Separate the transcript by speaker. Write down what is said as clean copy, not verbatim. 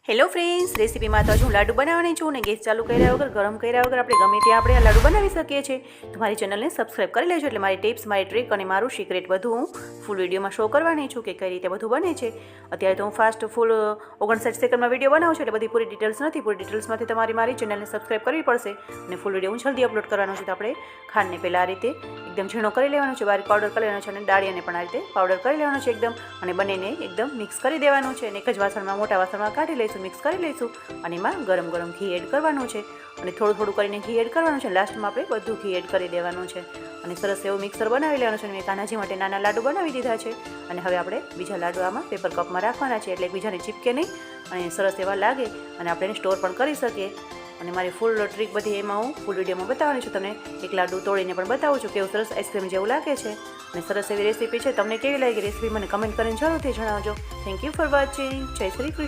Speaker 1: Hello friends, રેસીપીમાં તો હું લાડુ બનાવવાની છું ને ગેસ ચાલુ કર્યા વગર ગરમ કર્યા વગર આપણે ગમે ત્યાં આપણે આ લાડુ બનાવી શકીએ છીએ. તો મારી ચેનલને સબસ્ક્રાઈબ કરી લેજો એટલે મારી ટિપ્સ, મારી ટ્રીક અને મારું સિક્રેટ બધું હું ફૂલ વિડીયોમાં શો કરવાની છું કે કઈ રીતે બધું બને છે. અત્યારે તો હું ફાસ્ટ ફૂલ 59 સેકન્ડમાં વિડીયો બનાવું છું એટલે બધી પૂરી ડિટેલ્સ નથી. પૂરી ડિટેલ્સમાંથી તમારી મારી ચેનલને સબસ્ક્રાઈબ કરવી પડશે અને ફૂલ વિડીયો હું જલ્દી અપલોડ કરવાનો છું. તો આપણે ખાંડને પહેલાં આ રીતે એકદમ ઝીણો કરી લેવાનો છે, બારીક પાવડર કરી લેવાનો છે અને ડાળીને પણ આ રીતે પાવડર કરી લેવાનો છે એકદમ, અને બંનેને એકદમ મિક્સ કરી દેવાનું છે અને એક જ વાસણમાં, મોટા વાસણમાં કાઢી લઈશું, મિક્સ કરી લઈશું અને એમાં ગરમ ગરમ ઘી એડ કરવાનું છે અને થોડું થોડું કરીને ઘી એડ કરવાનું છે. લાસ્ટમાં આપણે બધું ઘી એડ કરી દેવાનું છે અને સરસ એવું મિક્સર બનાવી લેવાનું છે. મેં કાનાજી માટે નાના લાડુ બનાવી દીધા છે અને હવે આપણે બીજા લાડુ આમાં પેપર કપમાં રાખવાના છે એટલે એકબીજાને ચીપકે નહીં અને સરસ એવા લાગે અને આપણે એને સ્ટોર પણ કરી શકીએ. અને મારી ફૂલ ટ્રીક બધી એમાં હું ફૂલ વિડીયોમાં બતાવવાની છું. તમને એક લાડુ તોડીને પણ બતાવું છું કેવું સરસ આઈસ્ક્રીમ જેવું લાગે છે અને સરસ એવી રેસીપી છે. તમને કેવી લાગી રેસીપી મને કમેન્ટ કરીને જરૂરથી જણાવજો. Thank you for watching. જય શ્રી કૃષ્ણ.